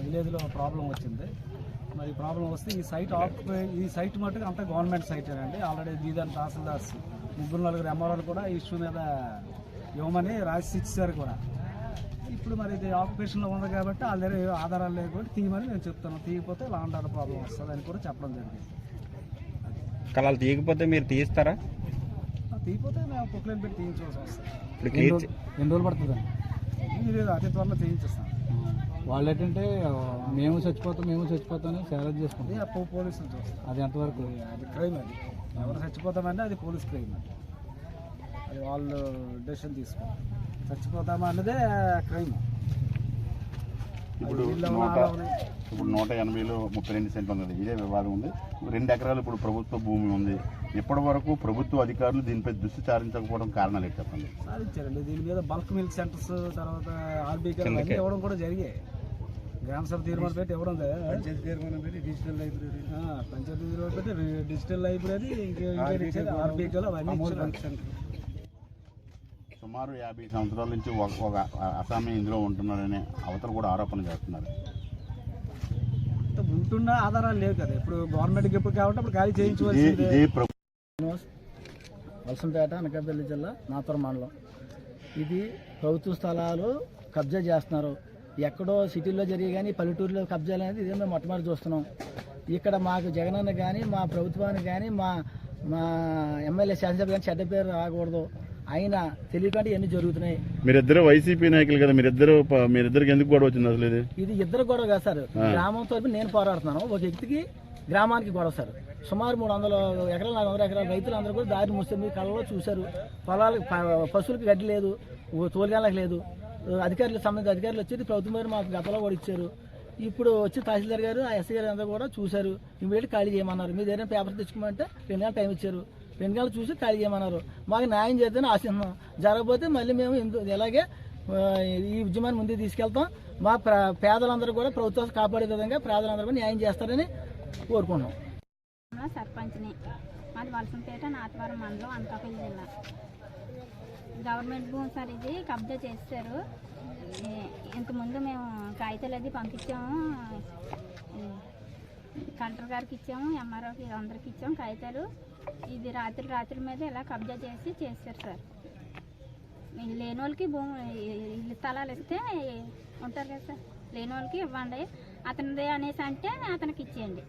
విలేజ్లో ప్రాబ్లం వచ్చింది. మరి ప్రాబ్లం వస్తే ఈ సైట్ మట్టుకు అంతా గవర్నమెంట్ సైటేనండి. ఆల్రెడీ బీదర్ తహసీల్దార్స్ 3-4 ఎంఆర్ఓలు కూడా ఈ ఇష్యూ మీద ఇవ్వమని రాసి ఇచ్చారు కూడా. ఇప్పుడు మరి ఇది ఆక్యుపేషన్లో ఉంది కాబట్టి వాళ్ళ దగ్గర ఆధారాలు లేకపోతే తీయమని నేను చెప్తాను. తీయకపోతే లాండ్ ఆర్డర్ ప్రాబ్లం వస్తుంది అని కూడా చెప్పడం జరిగింది. కళాలు తీయకపోతే మీరు తీస్తారా? తీయకపోతే మేము పొక్లైన్ పెట్టి తీయించవలసి వస్తుంది. ఎన్ని రోజులు పడుతుందండి? ఇది అతి త్వరలో తీయించేస్తాను. వాళ్ళు ఏంటంటే మేము చచ్చిపోతామని ఛాలెంజ్ చేసుకుంటాం. అప్పుడు పోలీసులు చూస్తాం. అది ఎంతవరకు అది క్రైమ్. అది ఎవరు చచ్చిపోతామంటే అది పోలీస్ క్రైమ్. అది వాళ్ళు డెసిషన్ తీసుకుంటారు. చచ్చిపోతామా అన్నదే క్రైమ్. ఇప్పుడు 180లో 32 సెంట్లు ఉంది. ఇదే వివాదం ఉంది. 2 ఎకరాలు ఇప్పుడు ప్రభుత్వ భూమి ఉంది. ఇప్పటి వరకు ప్రభుత్వ అధికారులు దీనిపై దృష్టి సారించకపోవడం కారణాలు ఏంటి చెప్పండి? సాధించారండి. దీని మీద బల్క్ మిల్క్ సెంటర్స్, తర్వాత ఆర్బీకే ఇవ్వడం కూడా జరిగాయి. గ్రామ సభ తీర్మానం పెట్టి ఇవ్వడం లేదు. పంచాయతీ తీర్మానం పెట్టి డిజిటల్ లైబ్రరీ, పంచాయతీ తీర్మానం పెట్టి డిజిటల్ లైబ్రరీ, ఆర్బీకేలో అవన్నీ. సుమారు 50 సంవత్సరాల నుంచి ఒక అసామీ ఇందులో ఉంటున్నారనే అవతల కూడా ఆరోపణ చేస్తున్నారు. ఉంటున్న ఆధారాలు లేవు కదా. ఇప్పుడు గవర్నమెంట్కి ఎప్పుడు కాబట్టి అప్పుడు ఖాళీ చేయించవలసింది. వలసంపేట, అనకాపల్లి జిల్లా, నాతూర్ మండలం. ఇది ప్రభుత్వ స్థలాలు కబ్జా చేస్తున్నారు. ఎక్కడో సిటీల్లో జరిగి కానీ పల్లెటూరులో కబ్జాలు అనేది ఇదే మేము మొట్టమొదటి చూస్తున్నాం. ఇక్కడ మాకు జగనన్న కానీ మా ప్రభుత్వానికి కానీ మా ఎమ్మెల్యే శాసనసభ కానీ చెడ్డ పేరు రాకూడదు. అయినా తెలియకుండా ఇవన్నీ జరుగుతున్నాయి. మీరిద్దరు వైసీపీ నాయకులు కదా, మీరిద్దరికి ఎందుకు గొడవ వచ్చింది అసలు? ఇది ఇద్దరు గొడవ కాదు సార్. గ్రామం తరపున నేను పోరాడుతున్నాను. ఒక వ్యక్తికి గ్రామానికి గొడవ సార్. సుమారు 300 ఎకరాలు 400 ఎకరాల రైతులందరూ కూడా దారి మూస్తే కళ్ళలో చూశారు. పొలాలకు పశువులకు గడ్డి లేదు, తోలిగాళ్ళకి లేదు. సంబంధిత అధికారులు వచ్చి ప్రభుత్వం మీద మాకు గతంలో కూడా ఇచ్చారు. ఇప్పుడు వచ్చి తహసీల్దార్ గారు, ఆ ఎస్ఐ గారు అందరూ కూడా చూశారు. ఇమీడియట్ ఖాళీ చేయమన్నారు. మీరు ఏదైనా పేపర్ తెచ్చుకోమంటే 2 గంటలు టైం ఇచ్చారు. 2 గంటలు చూసి ఖాళీ చేయమన్నారు. మాకు న్యాయం చేద్దని ఆశిస్తున్నాం. జరగకపోతే మళ్ళీ మేము ఇలాగే ఈ ఉద్యమాన్ని ముందుకు తీసుకెళ్తాం. మా పేదలందరూ కూడా ప్రభుత్వం కాపాడే విధంగా పేదలందరూ కూడా న్యాయం చేస్తారని కోరుకుంటున్నాం. సర్పంచ్ని, మాది వలసంపేట, నాతవరం మండలం, అనకాపల్లి జిల్లా. గవర్నమెంట్ భూమి సార్, ఇది కబ్జా చేస్తారు. ఇంతకుముందు మేము కాగితాలు అది పంపించాము. కలెక్టర్ గారికి ఇచ్చాము, ఎంఆర్ఓకి అందరికి ఇచ్చాము కాగితాలు. ఇది రాత్రి మీద ఇలా కబ్జా చేశారు సార్. లేని వాళ్ళకి ఇల్లు స్థలాలు ఇస్తే ఉంటారు కదా సార్, లేని వాళ్ళకి ఇవ్వండి, అతనిదే అనేసి అంటే అతనికి ఇచ్చేయండి.